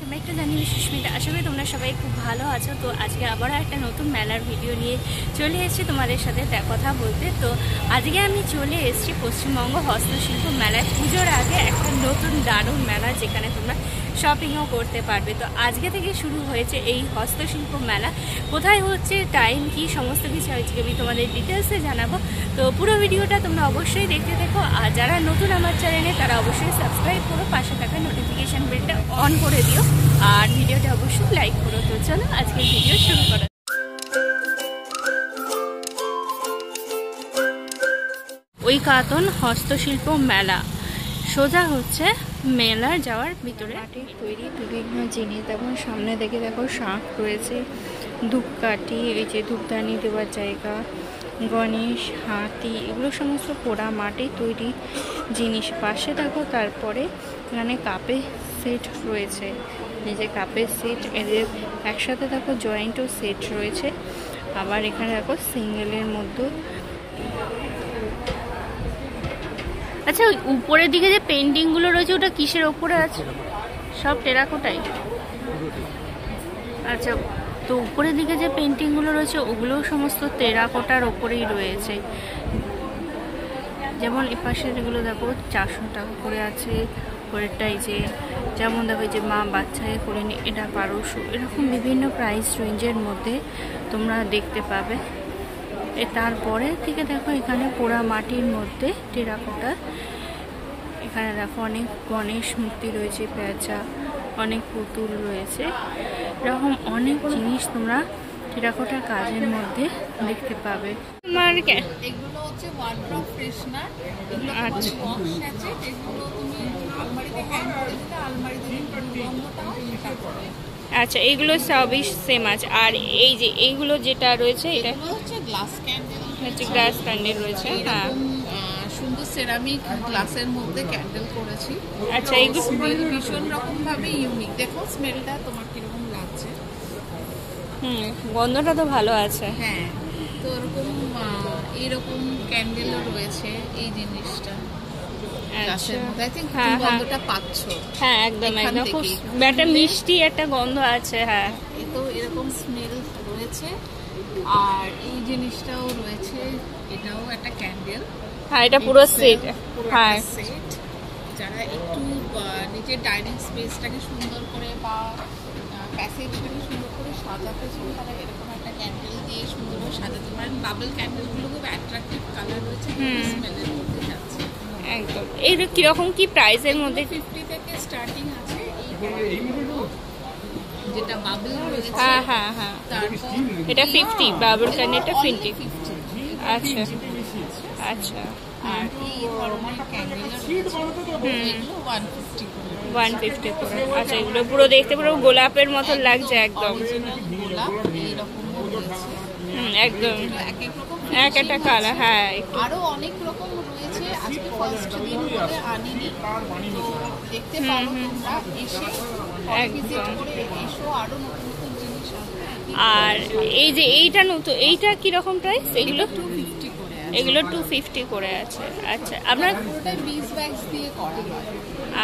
তোমরা একটু জানিয়ে সুস্মিতা, আশা করি তোমরা সবাই খুব ভালো আছো। তো আজকে আবারও একটা নতুন মেলার ভিডিও নিয়ে চলে এসেছি তোমাদের সাথে কথা বলতে। তো আজকে আমি চলে এসেছি পশ্চিমবঙ্গ হস্তশিল্প মেলায়। পুজোর আগে একটা নতুন দারুণ মেলা, যেখানে তোমরা শপিংও করতে পারবে। তো আজকে থেকে শুরু হয়েছে এই হস্তশিল্প মেলা। কোথায় হচ্ছে, টাইম কি, সমস্ত কিছু আজকে আমি তোমাদের ডিটেলসে জানাবো। তো পুরো ভিডিওটা তোমরা অবশ্যই দেখতে থাকো। আর যারা নতুন আমার চ্যানেলে তারা অবশ্যই সাবস্ক্রাইব করো, পাশে থাকা নোটিফিকেশান বেলটা অন করে দিও, আর ভিডিওটা অবশ্যই লাইক করো। তো চলো আজকের ভিডিও শুরু করা। ওই কাতন হস্তশিল্প মেলা সোজা হচ্ছে মেলার যাওয়ার ভিতরে। মাটির তৈরি বিভিন্ন জিনিস, যেমন সামনে দেখে দেখো শাঁখ রয়েছে, ধূপকাঠি, এই যে ধূপদানি দেওয়ার জায়গা, গণেশ, হাতি, এগুলো সমস্ত পোড়া মাটির তৈরি জিনিস। পাশে দেখো তারপরে এখানে কাপের সেট রয়েছে, এই যে কাপের সেট, এদের একসাথে দেখো জয়েন্টও সেট রয়েছে। আবার এখানে দেখো সিঙ্গেলের মধ্যে। আচ্ছা, ওই উপরের দিকে যে পেন্টিংগুলো রয়েছে ওটা কিসের ওপরে আছে? সব টেরাকোটাই? আচ্ছা, তো উপরের দিকে যে পেন্টিংগুলো রয়েছে ওগুলোও সমস্ত টেরাকোটার ওপরেই রয়েছে। যেমন এ পাশে যেগুলো দেখো 400 টাকা করে আছে, পরেরটাই যে যেমন দেখো যে মা বাচ্চাকে করে নি, এটা 1200, এরকম বিভিন্ন প্রাইস রেঞ্জের মধ্যে তোমরা দেখতে পাবে। তারপরে থেকে দেখো এখানে পোড়া মাটির মধ্যে টেরাকোটা, এখানে দেখো অনেক গণেশ মূর্তি রয়েছে, পেঁচা, অনেক পুতুল রয়েছে, এরকম অনেক জিনিস তোমরা টেরাকোটার কাজের মধ্যে দেখতে পাবে। তোমার এগুলো হচ্ছে ওয়ার্ড্রপ ফ্রেশনার, এগুলো হচ্ছে ওয়াশ স্যাচেট, এগুলো তুমি আলমারিতে হ্যাং করে দিলে আলমারিতে গন্ধটাও সেটা করে। আচ্ছা, এইগুলো সবই সেম আছে। আর এই যে এইগুলো যেটা রয়েছে এটা হচ্ছে গ্লাস ক্যান্ডেল, হচ্ছে গ্লাস ক্যান্ডেল রয়েছে। হ্যাঁ, সুন্দর সেরামিক গ্লাসের মধ্যে ক্যান্ডেল করেছি। আচ্ছা, এইগুলো স্মেল ভীষণ রকম ভাবে ইউনিক। দেখো স্মেলটা তোমার কিরকম লাগছে? গন্ধটা তো ভালো আছে। হ্যাঁ, তো এরকম ক্যান্ডেলও রয়েছে। এই জিনিসটা গন্ধটা পাচ্ছ? হ্যাঁ, একদম একদম খুব একটা মিষ্টি একটা গন্ধ আছে। হ্যাঁ, তো এরকম স্মেল রয়েছে। আর এই জিনিসটাও রয়েছে, এটাও একটা ক্যান্ডেল। হ্যাঁ, এটা পুরো সেট। হ্যাঁ, সেট। যারা একটু নিজের ডাইনিং স্পেসটাকে সুন্দর করে বা প্যাসেজটাকে সুন্দর করে সাজাতে চান, তারা এরকম একটা ক্যান্ডেল দিয়ে সুন্দর করে সাজাতে পারেন। বাবল ক্যান্ডেলগুলো খুব অ্যাট্রাকটিভ কালার রয়েছে, স্মেলের মধ্যে যাচ্ছে একদম। এই কিরকম কি প্রাইসের মধ্যে? 50 থেকে স্টার্টিং আছে যেটা বাবল রয়েছে। হ্যাঁ হ্যাঁ হ্যাঁ, এটা 50, বাবল ক্যান্ডেলটা 50। আচ্ছা আচ্ছা, আর এই ধরনের ক্যান্ডেল এগুলো 150 করে। 150 করে। আচ্ছা, এগুলো পুরো দেখতে পুরো গোলাপের মতো লাগছে একদম। গোলাপ এইরকমও রয়েছে। একদম এক এক রকম এক একটা কালার। হ্যাঁ, আরো অনেক রকম রয়েছে। আজকে ফার্স্ট দিন বলে আনিনি, তো দেখতে পারো তোমরা এসে, ভিজিট করে এসো, আরো নতুন নতুন জিনিস আছে। আর এই যে এইটা নতুন, এইটা কিরকম প্রাইস? এগুলো 250 করে আছে। এগুলো 250 করে আছে। আচ্ছা, আপনার পুরোটাই বিজ ওয়্যাক্স দিয়ে করা হয়।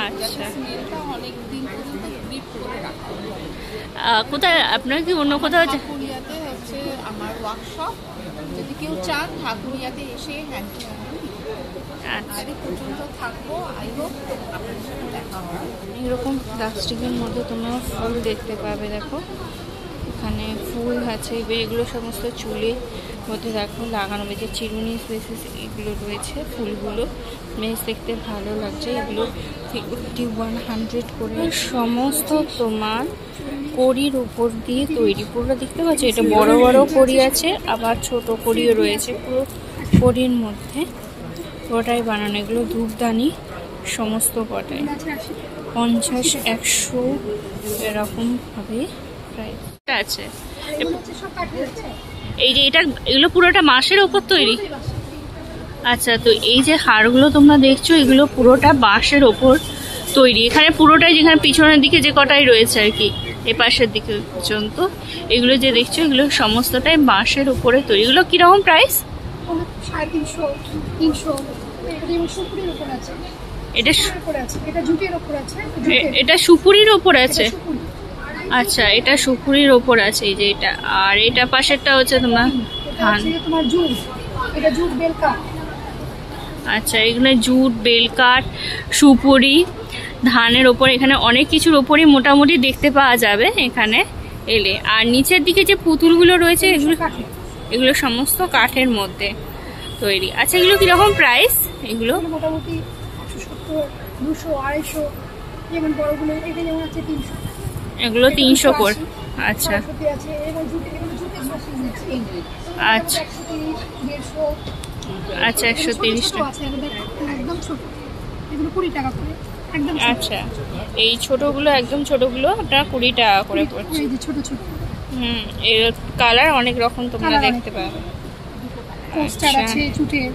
আচ্ছা, স্মেলটা অনেক দিন পর্যন্ত গ্রিপ করে রাখা হয়। কোথায় আপনার কি অন্য কোথাও? ঠাকুরিয়াতে হচ্ছে আমার ওয়ার্কশপ, যদি কেউ চান ঠাকুরিয়াতে এসে হ্যান্ড টু হ্যান্ড পর্যন্ত থাকবো। আই হোপ আপনাদের সাথে দেখা হয়। এরকম প্লাস্টিকের মধ্যে তোমরা ফুল দেখতে পাবে। দেখো এখানে ফুল আছে, এগুলো সমস্ত চুলে মধ্যে দেখো লাগানো রয়েছে, চিরুনি বেসিস এগুলো রয়েছে। ফুলগুলো বেশ দেখতে ভালো লাগছে। এগুলো 5100 করে। সমস্ত তোমার কড়ির উপর দিয়ে তৈরি। পুরো দেখতে পাচ্ছ, এটা বড় বড় কড়ি আছে, আবার ছোট কড়িও রয়েছে। পুরো কড়ির মধ্যে পুরোটাই বানানো। এগুলো ধূপদানি সমস্ত কটাই 50, 100 এরকম ভাবে প্রাইস আছে। এই যে এগুলো পুরোটা বাঁশের ওপর তৈরি। আচ্ছা, তো এই যে হারগুলো তোমরা দেখছো, এগুলো পুরোটা বাঁশের ওপর তৈরি। এখানে পুরোটাই, যেখানে পিছনের দিকে যে কটাই রয়েছে আর কি, এ পাশের দিকে পর্যন্ত এগুলো যে দেখছো, এগুলো সমস্তটাই বাঁশের উপরে তৈরি। এগুলো কিরকম প্রাইস? 350, 300। এটা সুপুরির ওপর আছে। আচ্ছা, এটা সুপুরির ওপর আছে এই যে এটা, আর এটা পাশেরটা হচ্ছে তোমার ধান। তোমার জুট, এটা জুট বেল কাঠ। আচ্ছা, এখানে জুট, বেলকাঠ, সুপুরি, ধানের ওপর, এখানে অনেক কিছুর ওপরই মোটামুটি দেখতে পাওয়া যাবে এখানে এলে। আর নিচের দিকে যে পুতুলগুলো রয়েছে এগুলো সমস্ত কাঠের মধ্যে তৈরি। আচ্ছা, এগুলো কিরকম প্রাইস? এগুলো মোটামুটি 170, 200, 250, যেমন বড়গুলো এটা যেমন আছে 300। এগুলো 300 করে। আচ্ছা আছে, এবং জুটের আচ্ছা 130, 150। আচ্ছা 130 টাকা। একদম ছোট, এগুলো 20 টাকা করে একদম। আচ্ছা, এই ছোটগুলো একদম ছোটগুলো আপনার 20 টাকা করে পড়ছে। এই যে ছোট ছোট। এর কালার অনেক রকম তোমরা দেখতে পাবে। পোস্টার আছে জুটের।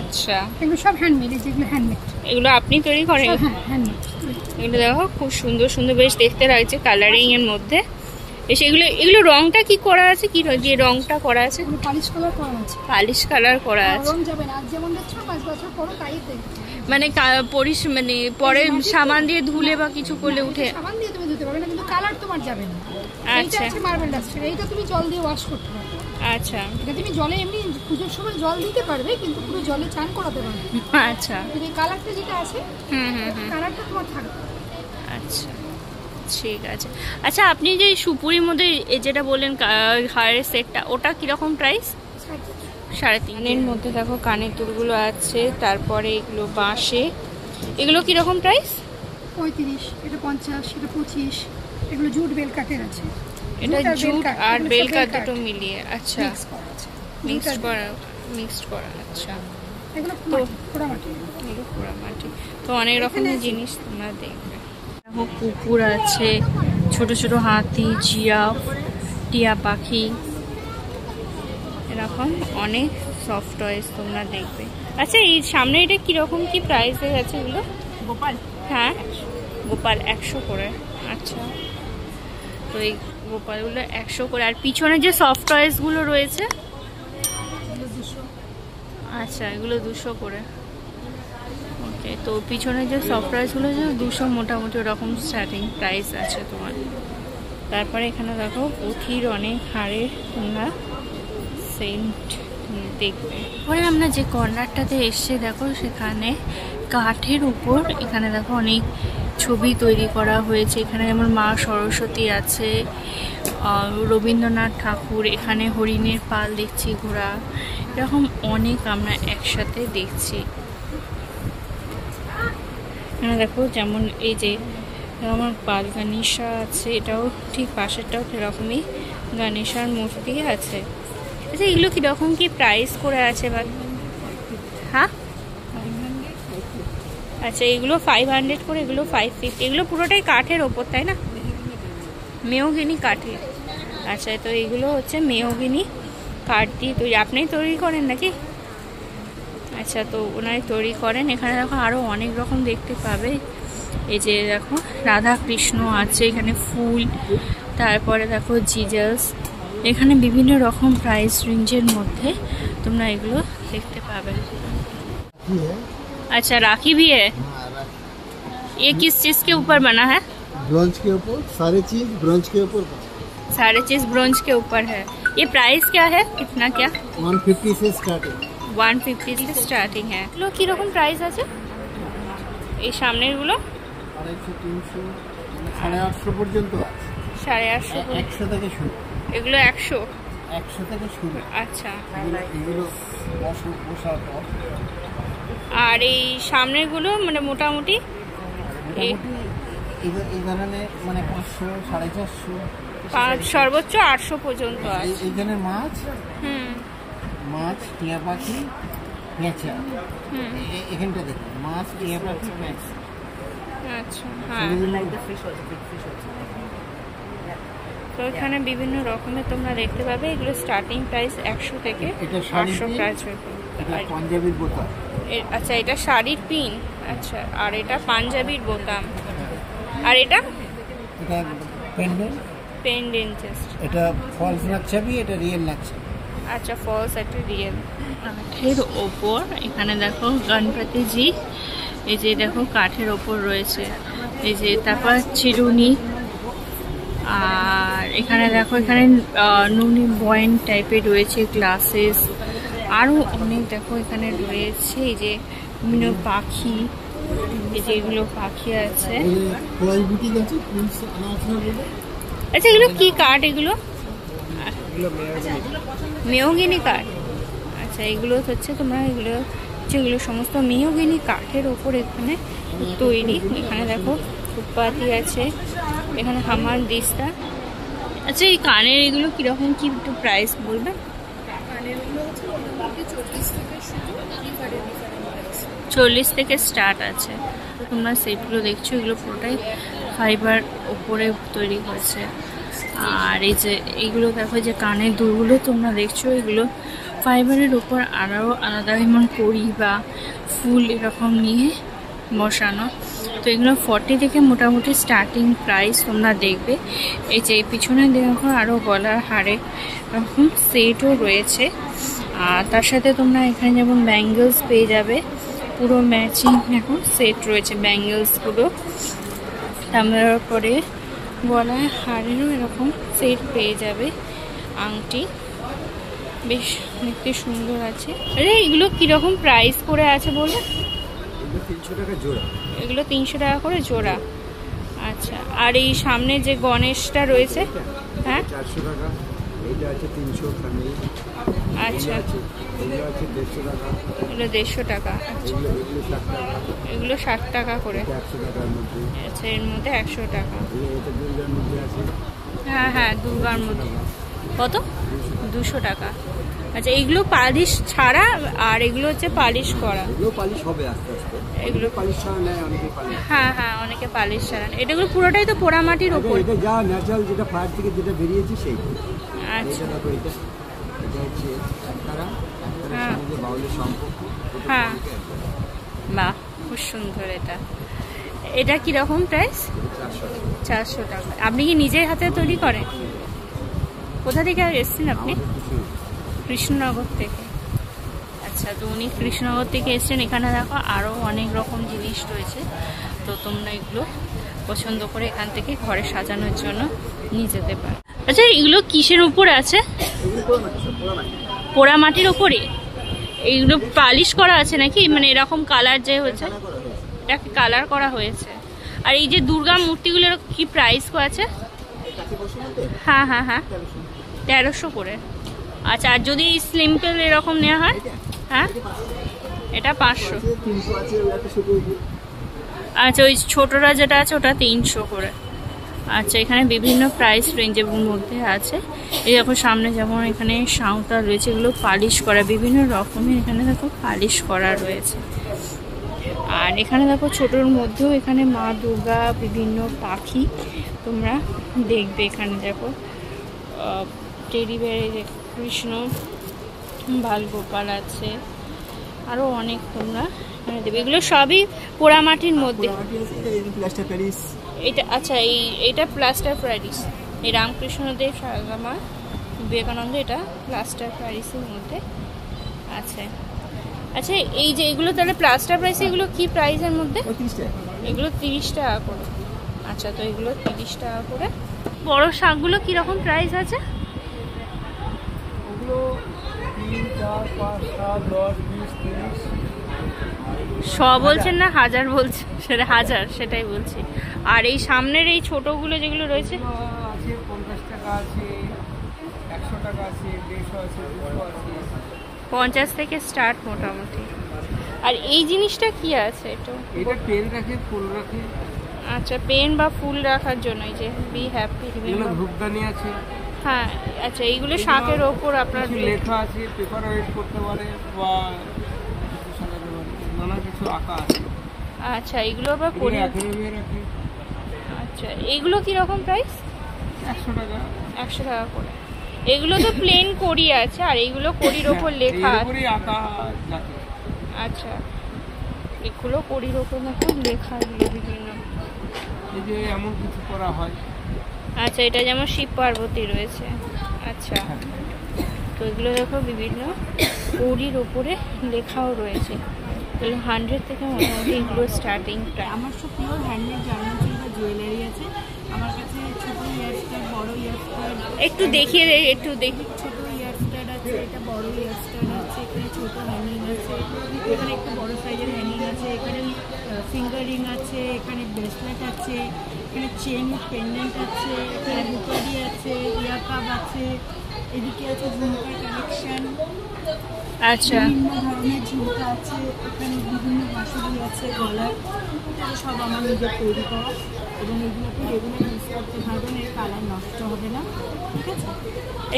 আচ্ছা, এগুলো সব হ্যান্ডমেড, যেগুলো হ্যান্ডমেড। এগুলো আপনি তৈরি করেন? হ্যাঁ, হ্যান্ডমেড। এগুলো দেখো খুব সুন্দর সুন্দর, বেশ দেখতে লাগছে কালারিং এর মধ্যে। বেশ এগুলো রংটা কি করা আছে? কি যে রংটা করা আছে? পালিশ কালার করা আছে। পালিশ কালার করা আছে। রং যাবে না, যেমন দেখছো 5 বছর পরে তাই দেখবে। মানে মানে পরে সাবান দিয়ে ধুলে বা কিছু করলে উঠে? সাবান দিয়ে তুমি ধুতে পারবে না, কিন্তু কালার তোমার যাবে না। আচ্ছা, এটা আছে মার্বেল ডাস্টার, এইটা তুমি জল দিয়ে ওয়াশ করতে পারবে। আচ্ছা, এটা তুমি জলে এমনি পুজোর সময় জল দিতে পারবে, কিন্তু পুরো জলে চান করাতে পারবে। আচ্ছা, এই কালারটা যেটা আছে, কালারটা তোমার থাকবে। আচ্ছা, ঠিক আছে। আচ্ছা, আপনি যে সুপুরির মধ্যে যেটা বললেন হারের সেটটা, ওটা কিরকম প্রাইস? 3.5 মধ্যে দেখো কানের দুলগুলো আছে, তারপরে এগুলো বাঁশে, এগুলো কিরকম প্রাইস? 35, এটা 50, এটা 25। এগুলো জুট বেল কাঠের আছে। এটা জুট আর বেল কাঠ দুটো মিলিয়ে। আচ্ছা, মিক্সড করা। আচ্ছা, এগুলো পোড়ামাটি। এগুলো পোড়ামাটি। তো অনেক রকমের জিনিস তোমরা দেখবে। দেখো কুকুর আছে, ছোট ছোট হাতি, জিরাফ, টিয়া পাখি, এরকম অনেক সফট টয়েস তোমরা দেখবে। আচ্ছা, এই সামনে এটা কিরকম কি প্রাইসে আছে এগুলো? গোপাল, হ্যাঁ গোপাল 100 করে। আচ্ছা, তো এই গোপালগুলো 100 করে। আর পিছনে যে সফট টয়েসগুলো রয়েছে, আচ্ছা এগুলো 200 করে। ওকে, তো পিছনে যে সফট টয়েসগুলো 200 মোটামুটি ওরকম স্টার্টিং প্রাইস আছে তোমার। তারপরে এখানে দেখো পুঁথির অনেক হাড়ের তোমরা সেন্ট দেখবে। পরে আমরা যে কর্নারটাতে এসে দেখো সেখানে কাঠের উপর এখানে দেখো অনেক ছবি তৈরি করা হয়েছে। এখানে যেমন মা সরস্বতী আছে, রবীন্দ্রনাথ ঠাকুর, এখানে হরিণের পাল দেখছি, ঘোড়া, এরকম অনেক আমরা একসাথে দেখছি। এখানে দেখো যেমন এই যে আমার বাল গণেশা আছে, এটাও ঠিক পাশেরটাও সেরকমই গণেশার মূর্তি আছে। আচ্ছা, এগুলো কীরকম কি প্রাইস করে আছে? বা হ্যাঁ, আচ্ছা এগুলো 500 করে, এগুলো 550। এগুলো পুরোটাই কাঠের ওপর, তাই না? মেহগিনি কাঠের। আচ্ছা, তো এগুলো হচ্ছে মেহগিনি কাঠ দিয়ে তৈরি। আপনিই তৈরি করেন নাকি? আচ্ছা, তো ওনারাই তৈরি করেন। এখানে দেখো আরও অনেক রকম দেখতে পাবে। এই যে দেখো রাধা কৃষ্ণ আছে, এখানে ফুল, তারপরে দেখো জিজাস, এখানে বিভিন্ন রকম প্রাইস রেঞ্জের মধ্যে তোমরা এগুলো দেখতে পাবে। अच्छा, राखी भी है। ये किस चीज के ऊपर बना है? ब्रोंज के ऊपर, सारे चीज ब्रोंज के ऊपर। सारे चीज ब्रोंज के ऊपर है। ये प्राइस क्या है, कितना क्या? 150 से स्टार्टिंग। 150 से स्टार्टिंग है। এগুলো কি রকম প্রাইস আছে? এই সামনের গুলো 250, 300, 850 পর্যন্ত আছে। 850, 100 থেকে শুরু। এগুলো 100 থেকে শুরু। আচ্ছা, এগুলো পোশাক। আর এই সামনের গুলো মানে মোটামুটি এই ধরনের মানে 500, 450, সর্বোচ্চ 800 পর্যন্ত আছে। এই ধরনের মাছ, টিয়া পাখি, পেঁচা। এখানটা দেখুন মাছ, টিয়া পাখি, পেঁচা। আচ্ছা, হ্যাঁ, তো এখানে বিভিন্ন রকমের তোমরা দেখতে পাবে। এগুলো স্টার্টিং প্রাইস 100 থেকে 800 প্রাইস। পাঞ্জাবির বোতাম। আচ্ছা, এটা শাড়ির পিন। আচ্ছা, আর এটা পাঞ্জাবির বোতাম। আর এটা পেন্ডেন্ট। এটা ফলস নাকছাবি, এটা রিয়েল নাকছাবি। আচ্ছা, ফলস একটা রিয়েল। কাঠের ওপর এখানে দেখো গণপতি জি, এই যে দেখো কাঠের ওপর রয়েছে। এই যে তারপর চিরুনি, আর এখানে দেখো এখানে নুনি বয়েন টাইপের রয়েছে গ্লাসেস, আরও অনেক দেখো এখানে রয়েছে। এই যে বিভিন্ন পাখি, এই যে এগুলো পাখি আছে। আচ্ছা এগুলো কি কাঠ? এগুলো মেহগিনি কাঠ। আচ্ছা এগুলো হচ্ছে তোমরা এগুলো যেগুলো সমস্ত মেহগিনি কাঠের ওপর এখানে তৈরি। এখানে দেখো ফুটপাতি আছে, এখানে হামার দিস্তা। আচ্ছা এই কানের এগুলো কিরকম কি একটু প্রাইস বলবেন? 40 থেকে স্টার্ট আছে। তোমরা সেটগুলো দেখছো, এগুলো পুরোটাই ফাইবার ওপরে তৈরি হয়েছে। আর এই যে এইগুলো দেখো যে কানের দুলগুলো তোমরা দেখছো, এগুলো ফাইবারের ওপর আরও আলাদা যেমন কড়ি বা ফুল এরকম নিয়ে বসানো। তো এগুলো 40 থেকে মোটামুটি স্টার্টিং প্রাইস তোমরা দেখবে। এই যে পিছনে দেখো আরও গলার হারে এরকম সেটও রয়েছে। আর তার সাথে তোমরা এখানে যেমন ব্যাঙ্গেলস পেয়ে যাবে, পুরো ম্যাচিং এখন সেট রয়েছে ব্যাঙ্গেলসগুলো। তারপরে গলায় হারেরও এরকম সেট পেয়ে যাবে, আংটি বেশ দেখতে সুন্দর আছে। আরে এগুলো কিরকম প্রাইস করে আছে বলে? 300 টাকা জোড়া। এগুলো 300 টাকা করে জোড়া। আচ্ছা আর এই সামনে যে গণেশটা রয়েছে, হ্যাঁ 400 টাকা। এটা আছে 300 ফ্যামিলি। আচ্ছা এগুলো আছে 150 টাকা। এগুলো 150 টাকা। আচ্ছা এগুলো 60 টাকা করে। 100 টাকার মধ্যে। আচ্ছা এর মধ্যে 100 টাকা। এটা দুর্গার মধ্যে আছে। হ্যাঁ হ্যাঁ দুর্গার মধ্যে। কত? 200 টাকা। আচ্ছা এইগুলো পালিশ ছাড়া, আর এগুলো হচ্ছে পালিশ করা। এগুলো পালিশ হবে আস্তে আস্তে। এগুলো পালিশ ছাড়া নেয় অনেকে পালিশ। হ্যাঁ হ্যাঁ অনেকে পালিশ ছাড়া। এটাগুলো পুরোটাই তো পোড়ামাটির ওপর। এটা যা ন্যাচারাল যেটা ফায়ার থেকে যেটা বেরিয়েছে সেই। আচ্ছা এটা দেখো এটা হচ্ছে একতারা, একতারার সঙ্গে যে বাউলের সম্পর্ক। হ্যাঁ বাহ খুব সুন্দর। এটা কিরকম প্রাইস? 400 টাকা। আপনি কি নিজের হাতে তৈরি করেন? কোথা থেকে এসেছেন আপনি? কৃষ্ণনগর থেকে। আচ্ছা তো উনি কৃষ্ণনগর থেকে এসেছেন। এখানে দেখো আরও অনেক রকম জিনিস রয়েছে, তো তোমরা এগুলো পছন্দ করে এখান থেকে ঘরে সাজানোর জন্য নিয়ে যেতে পারো। আচ্ছা এগুলো কিসের উপরে আছে? পোড়া মাটির ওপরে। এইগুলো পালিশ করা আছে নাকি? মানে এরকম কালার যে হয়েছে, এটা কালার করা হয়েছে। আর এই যে দুর্গা মূর্তিগুলোর কি প্রাইস আছে? হ্যাঁ হ্যাঁ হ্যাঁ 1300 করে। আচ্ছা আর যদি সিম্পল এরকম নেওয়া হয়? হ্যাঁ এটা 500। আচ্ছা ওই ছোটরা যেটা আছে ওটা 300 করে। আচ্ছা এখানে বিভিন্ন প্রাইস রেঞ্জের মধ্যে আছে। এই দেখো সামনে যেমন এখানে সাঁওতা রয়েছে, এগুলো পালিশ করা বিভিন্ন রকমের। এখানে দেখো পালিশ করা রয়েছে। আর এখানে দেখো ছোটোর মধ্যেও এখানে মা দুর্গা, বিভিন্ন পাখি তোমরা দেখবে। এখানে দেখো টেডি বিয়ার, কৃষ্ণ, বালগোপাল আছে, আরও অনেক তোমরা এখানে দেবে। এগুলো সবই পোড়ামাটির মধ্যে। এটা আচ্ছা এইটা প্লাস্টার প্যারিস। এই রামকৃষ্ণদেব, সারদামা, বিবেকানন্দ, এটা প্লাস্টার প্যারিসের মধ্যে আছে। আচ্ছা এই যে এগুলো তাহলে প্লাস্টার প্রাইস, এগুলো কি প্রাইসের মধ্যে? এগুলো 30 টাকা করে। আচ্ছা তো এগুলো 30 টাকা করে। বড় শাকগুলো কিরকম প্রাইস আছে? ওগুলো 3, 4, 5, 7, 10, 20, 30। 100 বলছেন না 1000 বলছেন? সেটা 1000, সেটাই বলছি। আর এই সামনের এই ছোটগুলো যেগুলো রয়েছে আছে 50 টাকা আছে, 100 টাকা আছে, 150 আছে, 200 আছে। 50 থেকে স্টার্ট মোটামুটি। আর এই জিনিসটা কি আছে? এটা পেন রাখে, ফুল রাখে। আচ্ছা পেন বা ফুল রাখার জন্য। এই যে বি হ্যাপি। এগুলো ধূপদানি আছে। হ্যাঁ আচ্ছা এইগুলো শাকের ওপর আপনার লেখা আছে, পেপার ওয়েট করতে পারে বা নানা কিছু আঁকা আছে। আচ্ছা এগুলো আবার পরি। আচ্ছা এইগুলো কিরকম প্রাইস? 100 টাকা। 100 টাকা করে। এগুলো তো প্লেন কড়ি আছে, আর এইগুলো কড়ির ওপর লেখা আছে। আচ্ছা এগুলো কড়ির ওপর লেখা বিভিন্ন। এই যে এমন কিছু করা হয়। আচ্ছা এটা যেমন শিব পার্বতী রয়েছে। আচ্ছা তো এগুলো দেখো বিভিন্ন কড়ির ওপরে লেখাও রয়েছে। এগুলো 100 থেকে মোটামুটি এগুলো স্টার্টিং প্রায়। আমার সব পিওর হ্যান্ডমেড জার্মানি বা জুয়েলারি আছে। আমার কাছে ছোটো হেয়ার স্টাইল একটু দেখিয়ে একটু দেখি। ছোট ইয়ার স্টাড আছে, এটা বড় ইয়ার স্টাড আছে, এখানে ছোট হ্যাঙ্গিং আছে, এখানে একটু বড় সাইজের হ্যাঙ্গিং আছে, এখানে ফিঙ্গার রিং আছে, এখানে ব্রেসলেট আছে, এখানে চেন পেন্ডেন্ট আছে, এখানে হুকারি আছে, ইয়ার কাপ আছে, এদিকে আছে ঝুমকার কালেকশন। আচ্ছা, বিভিন্ন ধরনের ঝুমকা আছে, এখানে বিভিন্ন বাঁশুরি আছে, গলার, এটা সব আমার নিজের তৈরি করা এবং এগুলোকে রেগুলার ইউজ করতে পারবেন, এর কালার নষ্ট হবে না। ঠিক আছে,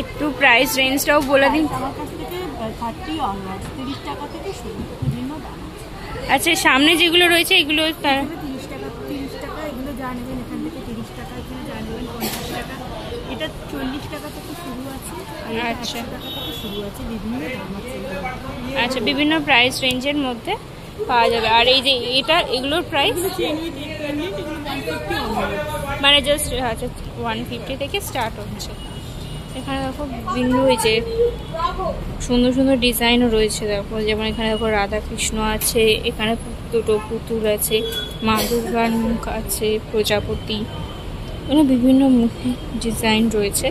একটু প্রাইস রেঞ্জটাও বলে দিন। আমার কাছ থেকে 30 অনওয়ার্ড, 30 টাকা থেকে শুরু, বিভিন্ন দাম আছে। আচ্ছা, সামনে যেগুলো রয়েছে এগুলো তার 30 টাকা, এগুলো যা নেবেন এখান থেকে 30 টাকা, এখানে যা নেবেন 50 টাকা, এটা 40 টাকা থেকে শুরু আছে, আর এটা আচ্ছা। 100 টাকা থেকে শুরু আছে, বিভিন্ন দাম আছে। আচ্ছা, বিভিন্ন প্রাইস রেঞ্জের মধ্যে পাওয়া যাবে। আর এই যে এটা, এগুলোর প্রাইস চেন উইথ পেন্ডেন্ট, এগুলো 150 অনওয়ার্ড। মানে জাস্ট আচ্ছা 150 থেকে স্টার্ট হচ্ছে। এখানে দেখো বিভিন্ন এই যে সুন্দর সুন্দর ডিজাইনও রয়েছে। দেখো যেমন এখানে দেখো রাধা কৃষ্ণ আছে, এখানে দুটো পুতুল আছে, মা দুর্গার মুখ আছে, প্রজাপতি, এখানে বিভিন্ন মুখে ডিজাইন রয়েছে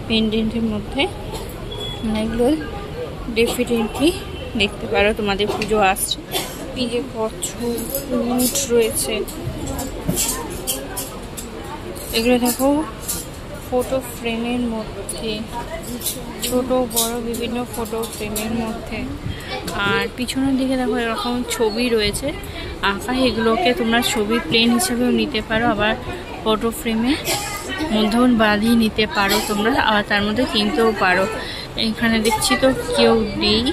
পেন্ডেন্টের মধ্যে। এগুলো ডেফিনেটলি দেখতে পারো, তোমাদের পুজো আসছে। এই যে কচ্ছপ উট রয়েছে, এগুলো দেখো ফটো ফ্রেমের মধ্যে, ছোট বড় বিভিন্ন ফটো ফ্রেমের মধ্যে। আর পিছনের দিকে দেখো এরকম ছবি রয়েছে আঁকা, এগুলোকে তোমরা ছবি প্লেন হিসেবেও নিতে পারো, আবার ফটো ফ্রেমে মধ্যেও বাঁধিয়ে নিতে পারো তোমরা, আবার তার মধ্যে কিনতেও পারো। এখানে দেখছি তো কেউ নেই।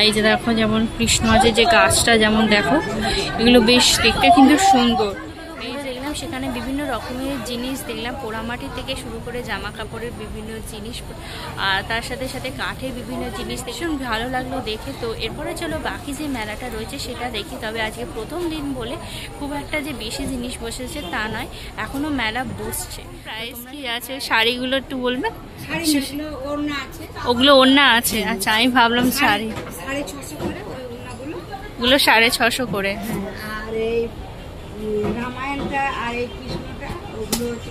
এই যে দেখো যেমন কৃষ্ণ আছে, যে গাছটা যেমন দেখো, এগুলো বেশ দেখতে কিন্তু সুন্দর। দেখলাম সেখানে বিভিন্ন রকমের জিনিস দেখলাম, পোড়ামাটি থেকে শুরু করে জামা কাপড়ের বিভিন্ন জিনিস, আর তার সাথে সাথে কাঠের বিভিন্ন জিনিস ভীষণ ভালো লাগলো দেখে। তো এরপরে চলো বাকি যে মেলাটা রয়েছে সেটা দেখি। তবে আজকে প্রথম দিন বলে খুব একটা যে বেশি জিনিস বসেছে তা নয়, এখনো মেলা বসছে। প্রাইস কি আছে শাড়িগুলো একটু বলবেন? ওগুলো ওড়না আছে। আচ্ছা, আমি ভাবলাম শাড়ি। 650 করে ওই ওড়নাগুলো, ওগুলো 650 করে। আর এই রামায়ণটা আর এই কৃষ্ণটা ওগুলো হচ্ছে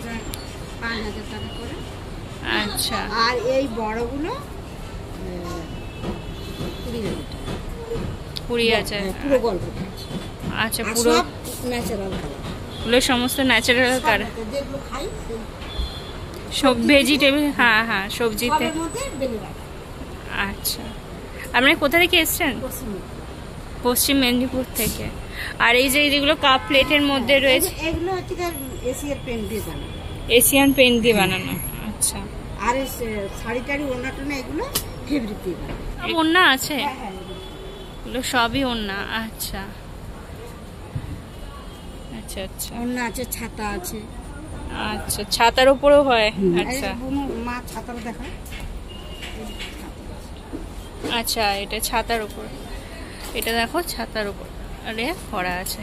5000 টাকা করে। আচ্ছা, আর এই বড়গুলো 20,000 টাকা। 20,000। পুরো গল্পটা আচ্ছা, পুরো ন্যাচারাল কালার, ওগুলো সমস্ত ন্যাচারাল কালার, যেগুলো খাই সব ভেজিটেবল। হ্যাঁ হ্যাঁ, সবজিতে। সবের মধ্যে বেলে রাখা। আচ্ছা, আপনি কোথা থেকে এসছেন? পশ্চিম মেদিনীপুর থেকে। আর এই যে যেগুলো কাপ প্লেটের মধ্যে রয়েছে, এগুলো হচ্ছে এশিয়ার পেন দিয়ে বানানো, এশিয়ান পেন্ট দিয়ে বানানো। আচ্ছা, আর এই শাড়ি টাড়ি ওড়না টোনা এগুলো ফেব্রিক দিয়ে বানানো। সব ওড়না আছে? হ্যাঁ, এগুলো সবই ওড়না। আচ্ছা আচ্ছা আচ্ছা ওড়না আছে, ছাতা আছে। আচ্ছা, ছাতার উপরেও হয়? আচ্ছা মা ছাতার দেখা। আচ্ছা, এটা ছাতার উপর, এটা দেখো ছাতার উপর আরে করা আছে।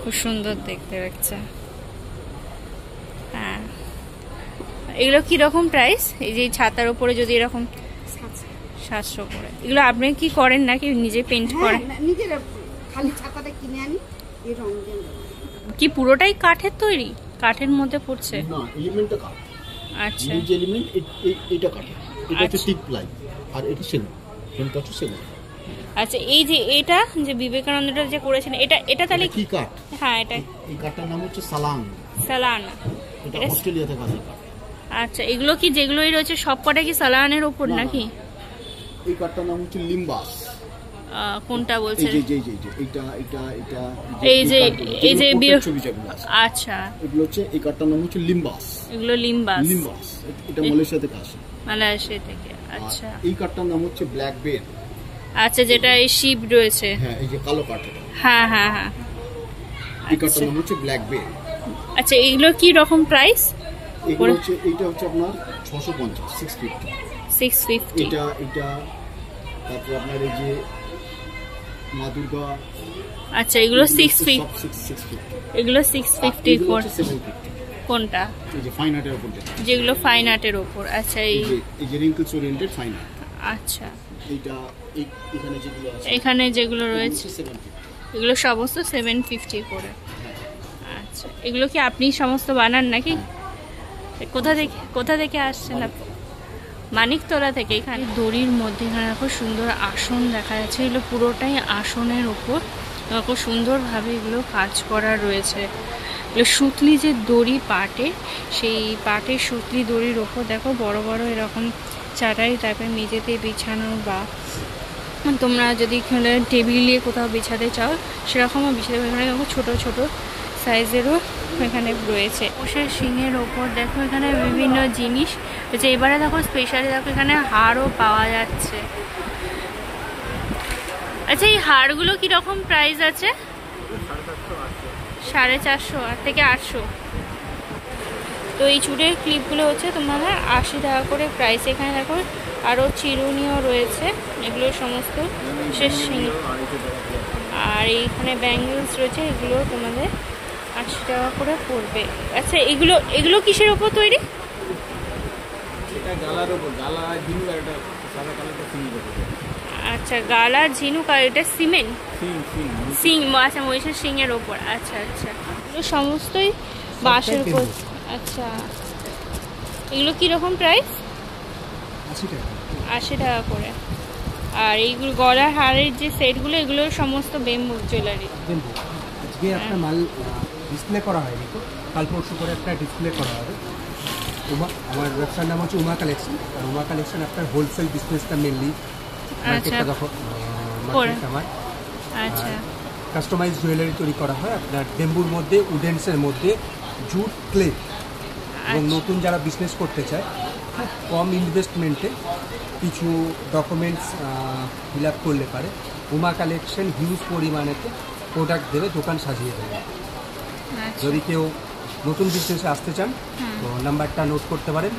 খুব সুন্দর দেখতে লাগছে। হ্যাঁ, এগুলো কিরকম প্রাইস? এই যে ছাতার উপরে যদি এরকম 700 করে। এগুলো আপনি কি করেন নাকি নিজে পেন্ট করেন? নিজের খালি ছাতাটা কিনে আনি, এই রং দিয়ে। কি পুরোটাই কাঠের তৈরি? কাঠের মধ্যে পড়ছে? না, এলিমেন্টটা কাঠ। আচ্ছা, এই যে এলিমেন্ট এটা কাঠ, এটা হচ্ছে আচ্ছা। টিক প্লাই, আর এটা সেগুন, এটা হচ্ছে সেগুন। আচ্ছা, এই যে এটা যে বিবেকানন্দটা যে করেছেন, এটা তাহলে কি কাঠ? হ্যাঁ, এটা এই কাঠটার নাম হচ্ছে সালাং, সালান। এটা এটা অস্ট্রেলিয়া থেকে আসে কাঠ। আচ্ছা, এগুলো কি যেগুলোই রয়েছে সব কটা কি সালানের উপর না, নাকি? এই কাঠটার নাম হচ্ছে লিম্বাস। কোনটা এই বলছেন? যে যে যে যে এটা এটা এটা এই যে এই যে ছবি যেগুলো আছে, আচ্ছা, এগুলো হচ্ছে, এই কাঠটার নাম হচ্ছে লিম্বাস। এগুলো লিম্বাস, লিম্বাস এটা মালয়েশিয়া থেকে আসে। মালয়েশিয়া থেকে। আর আচ্ছা এই কাঠটার নাম হচ্ছে ব্ল্যাক বেল। আচ্ছা, যেটা এই শিপ রয়েছে। হ্যাঁ, এই যে কালো কাঠ, হ্যাঁ হ্যাঁ হ্যাঁ। এই কাঠটার নাম হচ্ছে ব্ল্যাক বেল। আচ্ছা, এগুলো কি রকম প্রাইস? এগুলো হচ্ছে, এইটা হচ্ছে আপনার 650, 650। 650। এটা এটা তারপর আপনার এই যে মা দুর্গা। আচ্ছা, এগুলো 650। সব 650। এগুলো 650 এগুলো কোন? হচ্ছে 750। কোনটা? এই যে ফাইন আর্টের উপর যেটা, যেগুলো ফাইন আর্টের উপর। আচ্ছা, এই যে রিঙ্কেলস ওরিয়েন্টেড ফাইন আর্ট। আচ্ছা, এইটা এখানে যেগুলো আছে, এখানে যেগুলো রয়েছে 750। এগুলো সমস্ত 750 করে। আচ্ছা, এগুলো কি আপনি সমস্ত বানান নাকি? কোথা থেকে আসছেন আপনি? মানিকতলা থেকে। এখানে দড়ির মধ্যে এখানে খুব সুন্দর আসন দেখা যাচ্ছে, এগুলো পুরোটাই আসনের উপর খুব সুন্দরভাবে এগুলো কাজ করা রয়েছে। এগুলো সুতলি যে দড়ি পাটে, সেই পাটের সুতলি দড়ির ওপর দেখো বড় বড় এরকম চাটাই টাইপের মেঝেতে বিছানো, বা তোমরা যদি টেবিলে কোথাও বিছাতে চাও সেরকমও বিছাতে পারো। এখানে দেখো ছোটো ছোটো সাইজেরও এখানে রয়েছে। মোষের শিঙের ওপর দেখো এখানে বিভিন্ন জিনিস রয়েছে। এবারে দেখো স্পেশালি দেখো এখানে হারও পাওয়া যাচ্ছে। আচ্ছা, এই হারগুলো কীরকম প্রাইস আছে? 450 থেকে 800। তো এই চুড়ের ক্লিপগুলো হচ্ছে তোমাদের 80 টাকা করে প্রাইস। এখানে দেখো আরও চিরুনিও রয়েছে, এগুলো সমস্ত শেষ শিঙে। আর এইখানে ব্যাঙ্গেলস রয়েছে, এগুলো তোমাদের 80 টাকা করে পড়বে। আচ্ছা, এগুলো কিসের ওপর তৈরি? আচ্ছা, গালা ঝিনুক, আর এটা সিমেন্ট সিং। আচ্ছা, মহিষের শিঙের ওপর। আচ্ছা আচ্ছা, এগুলো সমস্তই বাঁশের উপর। আচ্ছা, এগুলো কীরকম প্রাইস? 80 টাকা করে। আর এইগুলো গলার হারের যে সেটগুলো, এগুলো সমস্ত বেম্বু জুয়েলারি। আজকে একটা মাল ডিসপ্লে করা হয়নি, তো কাল পরশু করে একটা ডিসপ্লে করা হবে। আমার ব্যবসার নাম হচ্ছে উমা কালেকশন। আর উমা কালেকশন আপনার হোলসেল বিজনেসটা মেনলি মার্কেটটা দখল মার্কেট আমার। আচ্ছা, কাস্টমাইজ জুয়েলারি তৈরি করা হয় আপনার বেম্বুর মধ্যে, উডেন্সের মধ্যে, জুট, ক্লে। এবং নতুন যারা বিজনেস করতে চায় খুব কম ইনভেস্টমেন্টে কিছু ডকুমেন্টস ফিল আপ করলে পারে উমা কালেকশন হিউজ পরিমাণেতে প্রোডাক্ট দেবে, দোকান সাজিয়ে দেবে। যদি কেউ নতুন বিজনেসে আসতে চান তো নাম্বারটা নোট করতে পারেন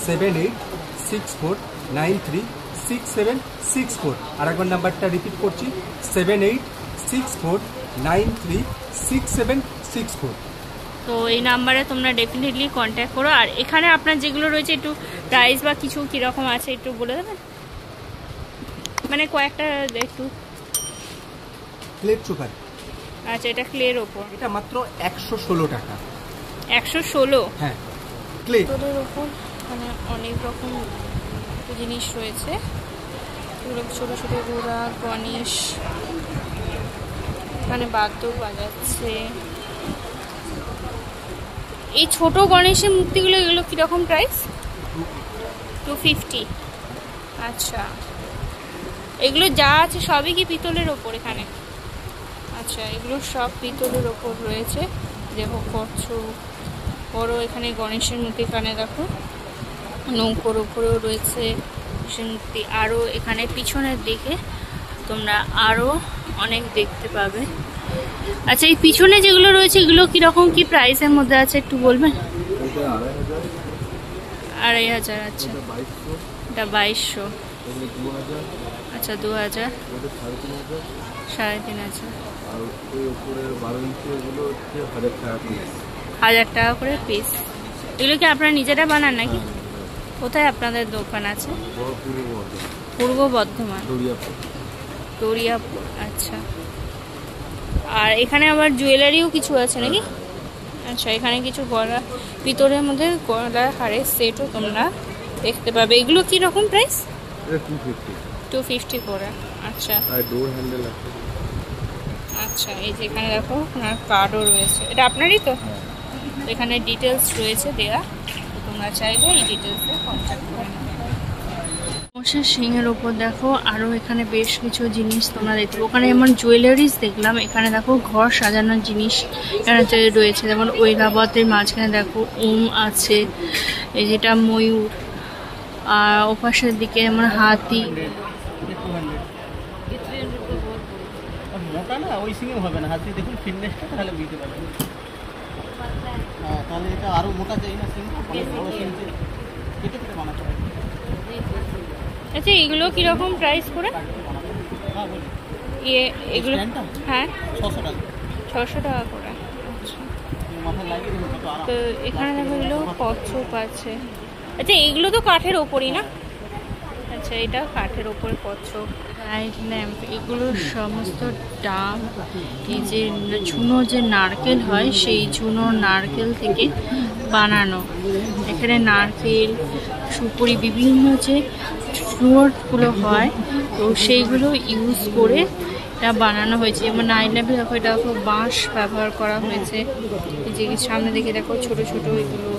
7864936764। আর একবার নাম্বারটা রিপিট করছি 7864936764। তো এই নাম্বারে তোমরা ডেফিনেটলি কন্ট্যাক্ট করো। আর এখানে আপনার যেগুলো রয়েছে একটু প্রাইস বা কিছু কীরকম আছে একটু বলে দেবেন, মানে কয়েকটা একটু। ক্লের চোকার। আচ্ছা, এটা ক্লের ওপর, এটা মাত্র 116 টাকা। 116? হ্যাঁ, ক্লে ক্লের ওপর মানে অনেক রকম জিনিস রয়েছে। এগুলো ছোটো ছোটো ঘোড়া, গণেশ, এখানে বাদ্য বাজাচ্ছে। এই ছোট গণেশের মূর্তিগুলো, এগুলো কীরকম প্রাইস? 250। আচ্ছা, এগুলো যা আছে সবই কি পিতলের ওপর এখানে? আচ্ছা, এগুলো সব পিতলের ওপর রয়েছে। দেখো কত বড় এখানে গণেশের মূর্তি। এখানে দেখো নৌকোর ওপরেও রয়েছে গণেশের মূর্তি। আরও এখানে পিছনের দিকে তোমরা আরও অনেক দেখতে পাবে। আচ্ছা, এই পিছনে যেগুলো রয়েছে এগুলো কীরকম কি প্রাইসের মধ্যে আছে একটু বলবেন? 2500। আচ্ছা, এটা 2200। আচ্ছা, 2000, 3500। 1000 টাকা করে পিস। এগুলো কি আপনারা নিজেরা বানান নাকি? কোথায় আপনাদের দোকান আছে? পূর্ব বর্ধমান, দরিয়াপুর। আচ্ছা, আর এখানে আবার জুয়েলারিও কিছু আছে নাকি? আচ্ছা, এখানে কিছু গলা পিতলের মধ্যে গলার হারের সেটও তোমরা দেখতে পাবে। এগুলো কি রকম প্রাইস? 250 করে। আচ্ছা, আচ্ছা, এই যে এখানে দেখো আপনার কার্ডও রয়েছে। এটা আপনারই তো? এখানে ডিটেলস রয়েছে দেয়া, তোমরা চাইলে এই ডিটেলসে কন্ট্যাক্ট করে নেবে। মোষের শিঙের ওপর দেখো আরও এখানে বেশ কিছু জিনিস তোমরা দেখবে। ওখানে যেমন জুয়েলারিস দেখলাম, এখানে দেখো ঘর সাজানোর জিনিস এখানে রয়েছে। যেমন ঐরাবতের মাঝখানে দেখো ওম আছে, এই যেটা ময়ূর, আর ওপাশের দিকে যেমন হাতি। মোটা না ওই সিঙ্গে হবে না, হাতি দেখুন ফিটনেসটা, তাহলে বুঝতে পারবেন। হ্যাঁ, তাহলে এটা আরও মোটা চাই না সিং, অনেক বড় সিং কেটে কেটে বানাতে হবে। আচ্ছা, এগুলো কীরকম প্রাইস করে? হ্যাঁ, বলি এগুলো হ্যাঁ 600 টাকা। 600 টাকা করে। আচ্ছা, মাথায় লাগিয়ে দেবো কত আরাম। তো এখানে দেখো এগুলো কচ্ছপ আছে। আচ্ছা, এগুলো তো কাঠের ওপরই না? আচ্ছা, আচ্ছা, এটা কাঠের ওপরে কচ্ছপ, লাইট ল্যাম্প, এগুলোর সমস্ত দাম এই যে ঝুনো যে নারকেল হয় সেই ঝুনো নারকেল থেকে বানানো। এখানে নারকেল, সুপুরি, বিভিন্ন যে ফ্লুয়ারগুলো হয় তো সেইগুলো ইউজ করে এটা বানানো হয়েছে। যেমন নাইট ল্যাম্পে দেখো, এটা দেখো বাঁশ ব্যবহার করা হয়েছে। এই যে সামনে দিকে দেখো ছোট ছোট এগুলো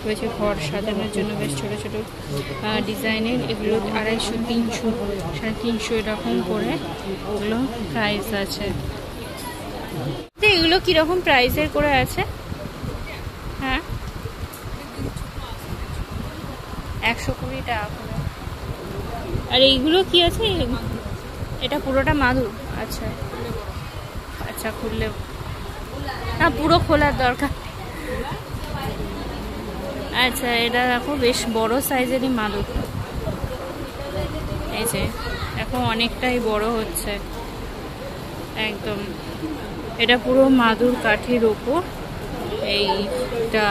রয়েছে ঘর সাজানোর জন্য, বেশ ছোট ছোট ডিজাইনের। এগুলো 250, 300, 350 এরকম করে এগুলো প্রাইস আছে। তো এগুলো কীরকম প্রাইসের করে আছে? হ্যাঁ, 120 টাকা করে। আর এইগুলো কি আছে? এটা পুরোটা মাদুর? আচ্ছা আচ্ছা, খুললে না, পুরো খোলার দরকার। আচ্ছা, এটা দেখো বেশ বড় সাইজেরই মাদুর। এই যে এখন অনেকটাই বড় হচ্ছে একদম। এটা পুরো মাদুর কাঠের ওপর এইটা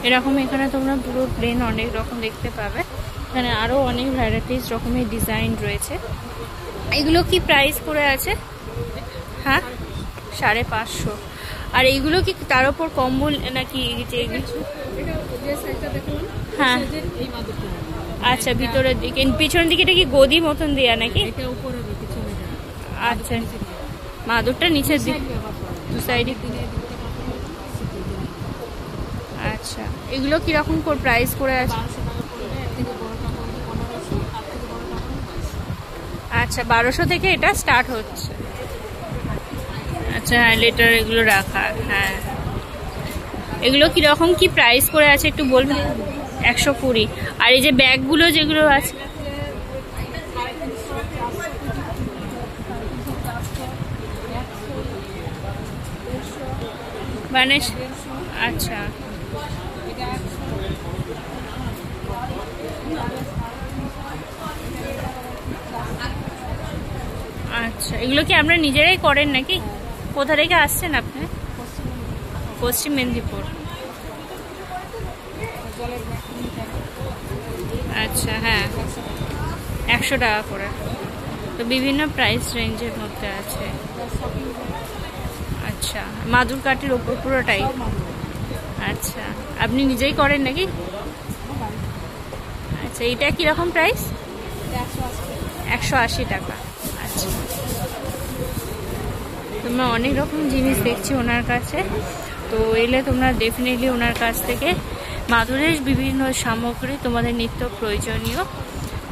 এরকম। এখানে তোমরা পুরো প্লেন অনেক রকম দেখতে পাবে। এখানে আরও অনেক ভ্যারাইটিস রকমের ডিজাইন রয়েছে। এগুলো কি প্রাইস করে আছে? হ্যাঁ, 550। আর এইগুলো কি তার উপর কম্বল নাকি? হ্যাঁ, আচ্ছা, ভিতরের দিকে, পিছনের দিকে এটা কি গদি মতন দেয়া নাকি? আচ্ছা, মাদুরটা নিচের দিকে, দু সাইডে। আচ্ছা, এগুলো কিরকম প্রাইস করে আছে? আচ্ছা, 1200 থেকে এটা স্টার্ট হচ্ছে। আচ্ছা, হাইলাইটার এগুলো রাখা। হ্যাঁ, এগুলো কিরকম কি প্রাইস করে আছে একটু বলবেন? 120। আর এই যে ব্যাগগুলো যেগুলো আছে, মানে আচ্ছা, আচ্ছা, এগুলো কি আপনারা নিজেরাই করেন নাকি? কোথা থেকে আসছেন আপনি? পশ্চিম মেদিনীপুর। আচ্ছা, হ্যাঁ, 100 টাকা করে। তো বিভিন্ন প্রাইস রেঞ্জের মধ্যে আছে। আচ্ছা, মাদুর কাঠের ওপর পুরোটাই? আচ্ছা, আপনি নিজেই করেন নাকি? আচ্ছা, এটা কীরকম প্রাইস? 180 টাকা। আচ্ছা, তোমরা অনেক রকম জিনিস দেখছি ওনার কাছে। তো এলে তোমরা ডেফিনেটলি ওনার কাছ থেকে মাদুরের বিভিন্ন সামগ্রী, তোমাদের নিত্য প্রয়োজনীয়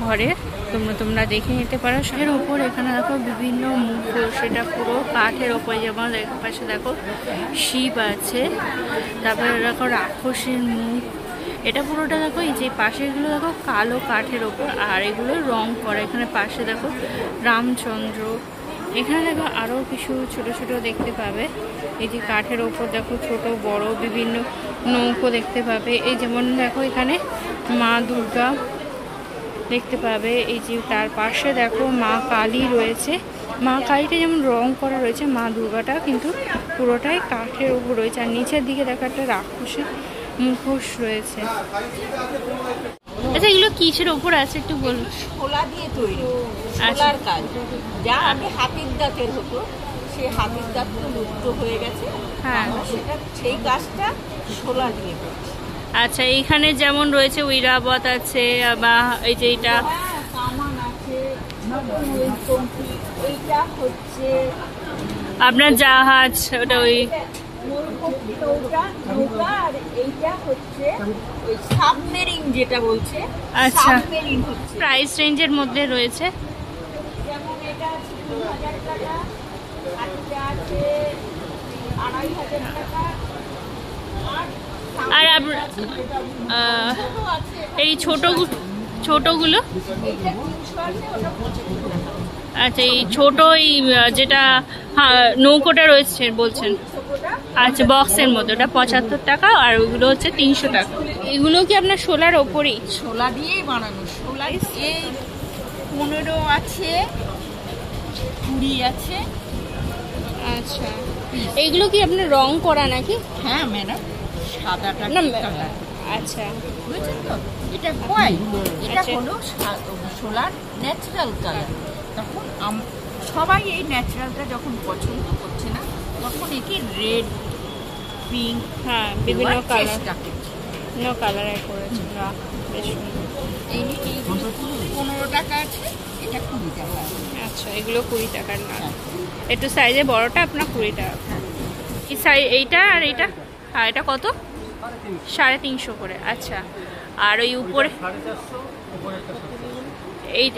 ঘরে তোমরা দেখে নিতে পারো। এর উপর এখানে দেখো বিভিন্ন মুখোশ, সেটা পুরো কাঠের ওপরে। যেমন পাশে দেখো শিব আছে, তারপরে দেখো রাক্ষসের মুখ। এটা পুরোটা দেখো, এই যে পাশেগুলো দেখো কালো কাঠের ওপর, আর এগুলো রং করা। এখানে পাশে দেখো রামচন্দ্র। এখানে দেখো আরও কিছু ছোট ছোট দেখতে পাবে। এই যে কাঠের ওপর দেখো ছোট বড় বিভিন্ন নৌকো দেখতে পাবে। এই যেমন দেখো এখানে মা দুর্গা দেখতে পাবে। এই যে তার পাশে দেখো মা কালী রয়েছে। মা কালীটা যেমন রং করা রয়েছে, মা দুর্গাটা কিন্তু পুরোটাই কাঠের ওপর রয়েছে। আর নিচের দিকে দেখো একটা রাক্ষসের মুখোশ রয়েছে। আচ্ছা, এগুলো কিসের ওপর আছে একটু বলুন? শোলা দিয়ে তৈরি, শোলার কাজ। যা আগে হাতির দাঁতের হতো, সেই হাতির দাঁত তো লুপ্ত হয়ে গেছে। হ্যাঁ, সেটা সেই কাজটা শোলা দিয়ে করছে। আচ্ছা, এইখানে যেমন রয়েছে ঐরাবত আছে, বা এই যে এটা কামান আছে, এইটা হচ্ছে আপনার জাহাজ, ওটা ওই নৌকা। আর এইটা হচ্ছে ওই সাবমেরিন যেটা বলছে। আচ্ছা, সাবমেরিন হচ্ছে প্রাইস রেঞ্জের মধ্যে রয়েছে। যেমন এটা আছে 2000 টাকা, আর এটা আছে 2500 টাকা। আর এই ছোটগুলো? আচ্ছা, এই ছোট এই যেটা নৌকোটা রয়েছে বলছেন? আচ্ছা, বক্সের মধ্যে ওটা 75 টাকা, আর ওইগুলো হচ্ছে 300 টাকা। এগুলো কি আপনার শোলার ওপরই? শোলা দিয়েই বানানো। শোলা এই 15 আছে, 20 আছে। আচ্ছা, এইগুলো কি আপনার রং করা নাকি? হ্যাঁ ম্যাডাম, সাদাটা না, কালার। আচ্ছা বুঝছেন তো? এটা হোয়াইট, এটা আচ্ছা। হলো সোলার ন্যাচারাল কালার। তখন সবাই এই ন্যাচারালটা যখন পছন্দ করছে না, তখন একে রেড, পিঙ্ক, হ্যাঁ বিভিন্ন কালার, চেষ্টা করছে। বিভিন্ন কালারে করেছে। বাহ, বেশ সুন্দর। এই 15 টাকা আছে, এটা 20 টাকা আছে। আচ্ছা, এগুলো 20 টাকার না, একটু সাইজে বড়টা আপনার 20 টাকা। এই সাইজ এইটা আর এইটা, আর এটা কত? 350 করে। আচ্ছা, আর ওই উপরে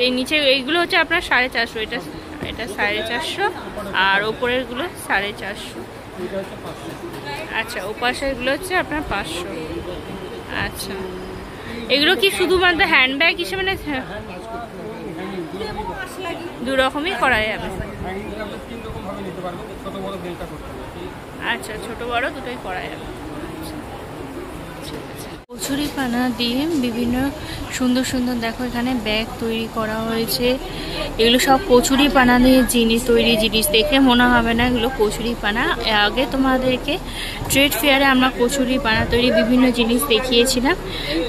এই নিচে এইগুলো হচ্ছে আপনার 450, এটা 450, আর ওপরেরগুলো 450। আচ্ছা, ওপাশেরগুলো হচ্ছে আপনার 500। আচ্ছা, এগুলো কি শুধুমাত্র হ্যান্ডব্যাগ হিসেবে না, দু রকমই করা যাবে? আচ্ছা, ছোট বড় দুটোই করা যাবে। কচুরি পানা দিয়ে বিভিন্ন সুন্দর সুন্দর, দেখো এখানে ব্যাগ তৈরি করা হয়েছে। এগুলো সব কচুরি পানা দিয়ে তৈরি জিনিস, দেখে মনে হবে না এগুলো কচুরি পানা। আগে তোমাদেরকে ট্রেড ফেয়ারে আমরা কচুরি পানা তৈরি বিভিন্ন জিনিস দেখিয়েছিলাম,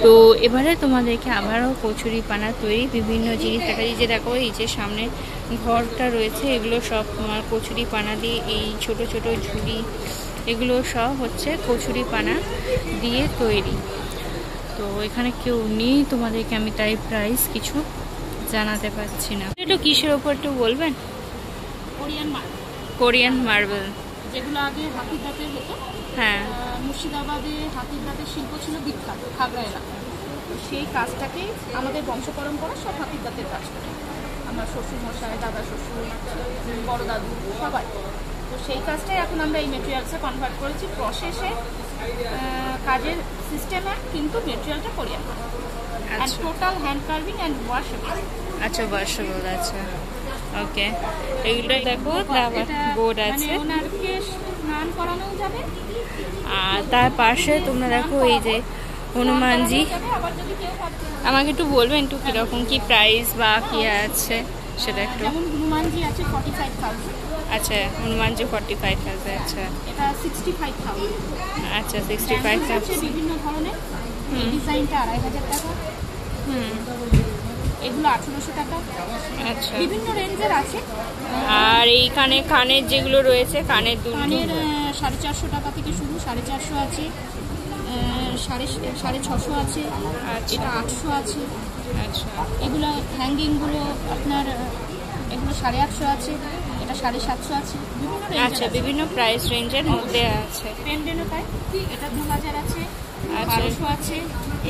তো এবারে তোমাদেরকে আবারও কচুরি পানা তৈরি বিভিন্ন জিনিস দেখা যায়। যে দেখো এই যে সামনে ঘরটা রয়েছে, এগুলো সব তোমার কচুরি পানা দিয়ে, এই ছোট ছোট ঝুড়ি, এগুলো সব হচ্ছে কচুরি পানা দিয়ে তৈরি। তো এখানে কেউ নেই, তোমাদেরকে আমি তাই প্রাইস কিছু জানাতে পারছি না। একটু কিসের ওপর একটু বলবেন? কোরিয়ান মার্বেল, যেগুলো আগে হাতির দাঁতের হতো। হ্যাঁ, মুর্শিদাবাদে হাতির দাঁতের শিল্প ছিল বিখ্যাত, খাগড়া এলাকা। সেই কাজটাকে আমাদের বংশ পরম্পরা সব হাতির দাঁতের কাজ করে। আমার শ্বশুর মশাই, দাদা শ্বশুর, বড় দাদু সবাই। তো সেই কাজটাই এখন আমরা এই মেটেরিয়ালসে কনভার্ট করেছি। প্রসেসে কাজের সিস্টেমে কিন্তু মেটেরিয়ালটা Korean. And total hand carving and washable. আচ্ছা, ওয়াশেবল। আচ্ছা, ওকে। এগুলো দেখো বোর্ড আছে, ওনারকে স্নান করানো যাবে। আর তার পাশে তোমরা দেখো এই যে হনুমানজি। আবার যদি কেউ আমাকে একটু বলবেন একটু কিরকম কি প্রাইস বা কি আছে সেটা একটু? যেমন হনুমানজি আছে 45,000। আচ্ছা, হনুমানজি 45,000। আচ্ছা, এটা 65,000। আচ্ছা, 65,000। বিভিন্ন ধরনের ডিজাইনটা 2,500 টাকা। এগুলো 1,800 টাকা। আচ্ছা, বিভিন্ন রেঞ্জের আছে। আর এইখানে কানের যেগুলো রয়েছে, কানের দুল, কানের 450 টাকা থেকে শুরু, 450 আছে, 650 আছে, এটা 800 আছে। আচ্ছা, এগুলো হ্যাঙ্গিংগুলো আপনার এগুলো 850 আছে, এটা 750 আছে। আচ্ছা, বিভিন্ন প্রাইস রেঞ্জের মধ্যে আছে। পেন্ডেন্টও তাই, এটা 2000 আছে, আচ্ছা। 1200 আছে,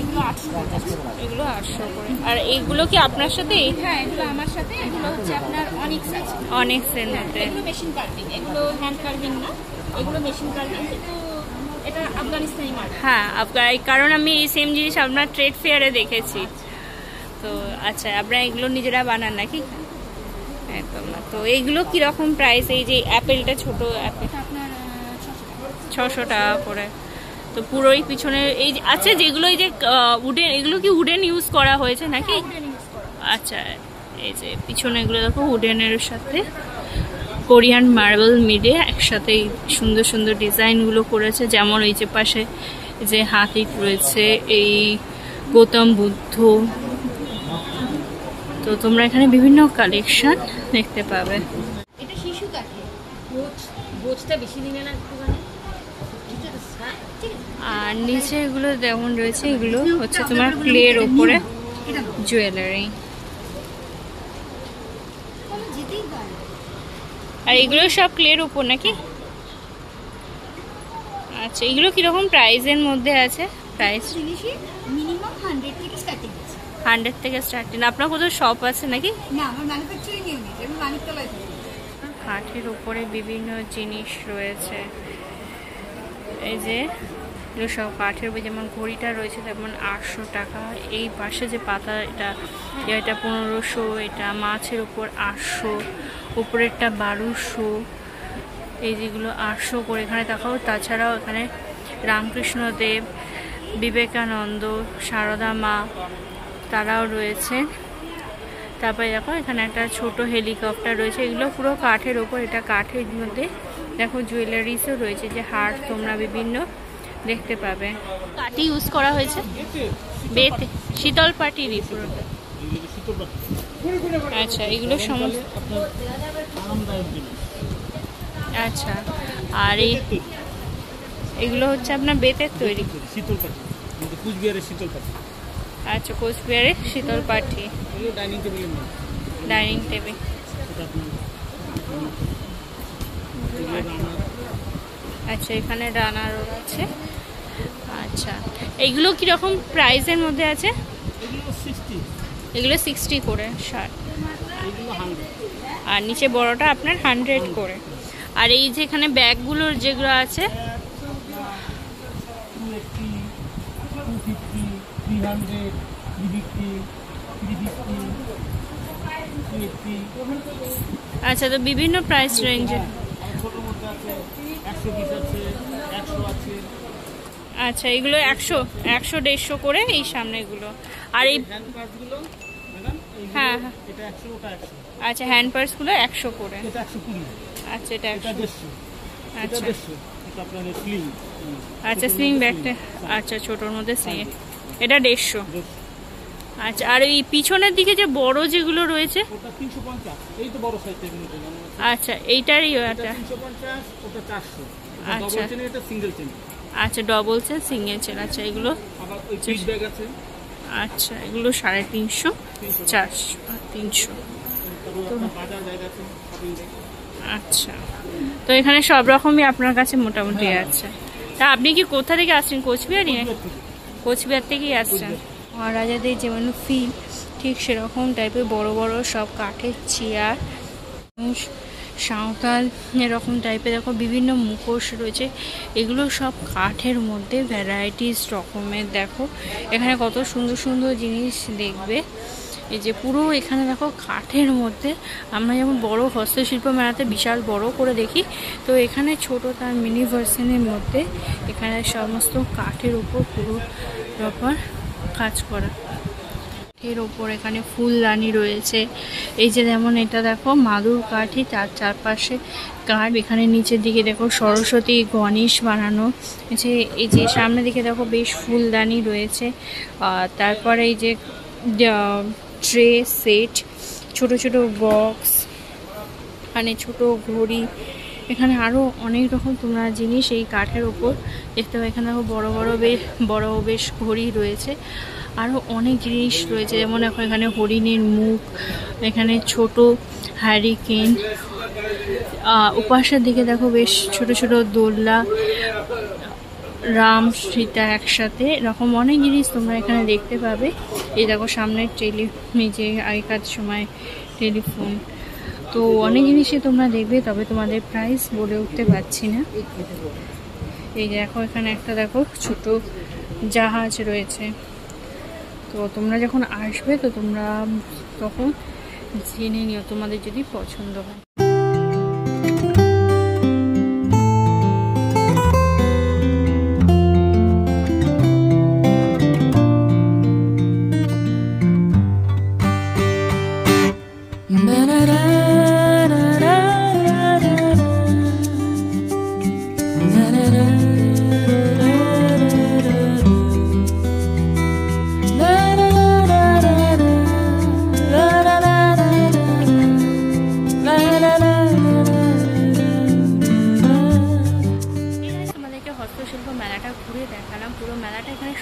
এগুলো 800 আছে। এগুলো 800 করে। আর এইগুলো কি আপনার সাথে? হ্যাঁ, এগুলো আমার সাথে। এগুলো হচ্ছে আপনার অনিক্স আছে, অনেক্সের মধ্যে। এগুলো মেশিন কার্ভিং, এগুলো হ্যান্ড কার্ভিং না, এগুলো মেশিন কার্ভিং, কিন্তু এটা আফগানিস্তানি মাল। হ্যাঁ, কারণ আমি এই সেম জিনিস আপনার ট্রেড ফেয়ারে দেখেছি। তো আচ্ছা, আপনারা এগুলো নিজেরা বানান নাকি? একদম না। তো এইগুলো কিরকম প্রাইস? এই যে অ্যাপেলটা, ছোট অ্যাপেল, এটা আপনার 600 টাকা করে। তো পুরোই পিছনে এই আচ্ছা, যেগুলো এই যে উডেন, এগুলো কি উডেন ইউজ করা হয়েছে নাকি? আচ্ছা, এই যে পিছনে এগুলো দেখো উডেনের সাথে কোরিয়ান মার্বেল মিলে একসাথে সুন্দর সুন্দর ডিজাইনগুলো করেছে। যেমন এই যে পাশে যে হাতি রয়েছে, এই গৌতম বুদ্ধ। তো তোমরা এখানে বিভিন্ন কালেকশন দেখতে পাবে। এটা শিশু কাঠে, বোঝটা বেশি দিনে না একটুখানি। আর নিচে এগুলো যেমন রয়েছে, এগুলো হচ্ছে তোমার ক্লের ওপরে জুয়েলারি। আর এগুলো সব ক্লের উপর নাকি? আচ্ছা, এগুলো কিরকম প্রাইসের মধ্যে আছে? প্রাইস জিনিসই মিনিমাম 100 থেকে স্টার্টিং আছে। 100 থেকে স্টার্টিং। আপনার কোথাও শপ আছে নাকি? না, আমার ম্যানুফ্যাকচারিং ইউনিট, আমি মানিকতলায় থাকি। কাঠের উপরে বিভিন্ন জিনিস রয়েছে, এই যে এগুলো সব কাঠের উপরে। যেমন ঘড়িটা রয়েছে তেমন 800 টাকা। এই পাশে যে পাতা, এটা 1500, এটা মাছের উপর 800, উপরেরটা 1200, এই যেগুলো 800 করে এখানে দেখাও। তাছাড়াও এখানে রামকৃষ্ণদেব, বিবেকানন্দ, সারদা মা, তারাও রয়েছে। তারপরে দেখো এখানে একটা ছোট হেলিকপ্টার রয়েছে। এগুলো পুরো কাঠের ওপর, এটা কাঠের মধ্যে। দেখো জুয়েলারিসও রয়েছে, যে হার তোমরা বিভিন্ন দেখতে পাবে। কাঠি ইউজ করা হয়েছে বেতে, শীতল পাটিরই পুরোটা। আচ্ছা, এগুলো সমস্ত আচ্ছা। আর এগুলো হচ্ছে আপনার বেতের তৈরি, শীতল পাটি, কুচবিহারের শীতল পাটি। আচ্ছা, কোচবিহারের শীতল পাটি। Dining table, dining table. আচ্ছা, এখানে রানারও আছে। আচ্ছা, এগুলো কিরকম প্রাইসের মধ্যে আছে? এগুলো 60 করে 60, আর নিচে বড়টা আপনার 100 করে। আর এই যে এখানে ব্যাগগুলোর যেগুলো আছে আচ্ছা, তো বিভিন্ন প্রাইস রেঞ্জে। আচ্ছা, এগুলো 100 150 করে এই সামনেগুলো। আর এই হ্যাঁ হ্যাঁ, আচ্ছা, হ্যান্ড পার্সগুলো 100 করে। আচ্ছা, এটা 100। আচ্ছা আচ্ছা, স্লিং ব্যাগটা আচ্ছা ছোটোর মধ্যে স্লিং, এটা 150। আচ্ছা, আর এই পিছনের দিকে যে বড় যেগুলো রয়েছে আচ্ছা, এইটারই ওটা আচ্ছা আচ্ছা, ডবল চেন সিঙ্গেল চেন। আচ্ছা, এগুলো আচ্ছা, এগুলো 350, 400 আর 300। আচ্ছা, তো এখানে সব রকমই আপনার কাছে মোটামুটি আছে। তা আপনি কি কোথা থেকে আসছেন? কোচবিহারই? কোচবিহার থেকেই আসছেন। মহারাজাদের যেমন ফিল ঠিক সেরকম টাইপের বড় বড় সব কাঠের চেয়ার, সাঁওতাল এরকম টাইপের দেখো বিভিন্ন মুখোশ রয়েছে। এগুলো সব কাঠের মধ্যে ভ্যারাইটিস রকমের। দেখো এখানে কত সুন্দর সুন্দর জিনিস দেখবে। এই যে পুরো এখানে দেখো কাঠের মধ্যে, আমরা যেমন বড় হস্তশিল্প মেলাতে বিশাল বড় করে দেখি, তো এখানে ছোট তার মিনি ভার্সনের মধ্যে এখানে সমস্ত কাঠের উপর পুরো প্রপার কাজ করা। এর ওপর এখানে ফুলদানি রয়েছে। এই যে যেমন এটা দেখো মাদুর কাঠি, তার চারপাশে কাঠ। এখানে নিচের দিকে দেখো সরস্বতী গণেশ বানানো। এই যে সামনের দিকে দেখো বেশ ফুলদানি রয়েছে। তারপরে এই যে ট্রে সেট, ছোট ছোট বক্স, এখানে ছোট ঘড়ি, এখানে আরও অনেক রকম তোমরা জিনিস এই কাঠের ওপর দেখতে পাবে। এখানে দেখো বড় বেশ ঘড়ি রয়েছে। আরও অনেক জিনিস রয়েছে, যেমন এখন এখানে হরিণের মুখ, এখানে ছোট হ্যারিকেন। উপাসের দিকে দেখো বেশ ছোট ছোট দোলনা, রাম সীতা একসাথে, এরকম অনেক জিনিস তোমরা এখানে দেখতে পাবে। এই দেখো সামনে যে আগেকার সময় টেলিফোন, তো অনেক জিনিসই তোমরা দেখবে, তবে তোমাদের প্রাইস বলে উঠতে পারছি না। এই দেখো এখানে একটা দেখো ছোট জাহাজ রয়েছে। তো তোমরা যখন আসবে তো তোমরা তখন জেনে নিও তোমাদের যদি পছন্দ হয়।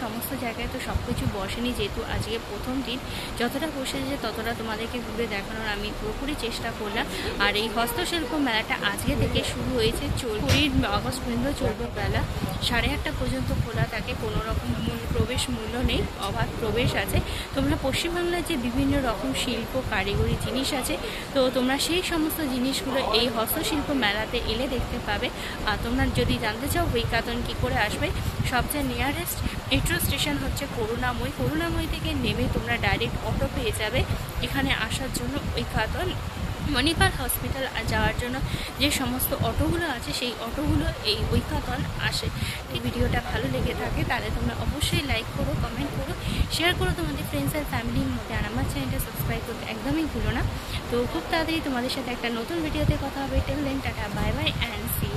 সমস্ত জায়গায় তো সব কিছু বসেনি, যেহেতু আজকে প্রথম দিন, যতটা বসেছে ততটা তোমাদেরকে ঘুরে দেখানোর আমি পুরোপুরি চেষ্টা করলাম। আর এই হস্তশিল্প মেলাটা আজকে থেকে শুরু হয়েছে, 20 আগস্ট পর্যন্ত চলবে। বেলা 8:30 পর্যন্ত খোলা থাকে, কোনো রকম প্রবেশ মূল্য নেই, অবাধ প্রবেশ আছে। তোমরা পশ্চিমবাংলার যে বিভিন্ন রকম শিল্প কারিগরি জিনিস আছে, তো তোমরা সেই সমস্ত জিনিসগুলো এই হস্তশিল্প মেলাতে এলে দেখতে পাবে। আর তোমরা যদি জানতে চাও বৈকাতন কী করে আসবে, সবচেয়ে নিয়ারেস্ট মেট্রো স্টেশন হচ্ছে করুণাময়ী। করুণাময়ী থেকে নেমে তোমরা ডাইরেক্ট অটো পেয়ে যাবে এখানে আসার জন্য। বৈকাতন মণিপাল হসপিটাল যাওয়ার জন্য যে সমস্ত অটোগুলো আছে, সেই অটোগুলো এই বৈকাতন আসে। এই ভিডিওটা ভালো লেগে থাকে তাহলে তোমরা অবশ্যই লাইক করো, কমেন্ট করো, শেয়ার করো তোমাদের ফ্রেন্ডস আর ফ্যামিলির মধ্যে। আর আমার চ্যানেলটা সাবস্ক্রাইব করতে একদমই ভুলো না। তো খুব তাড়াতাড়ি তোমাদের সাথে একটা নতুন ভিডিওতে কথা হবে। Till then ta-ta, bye bye and C.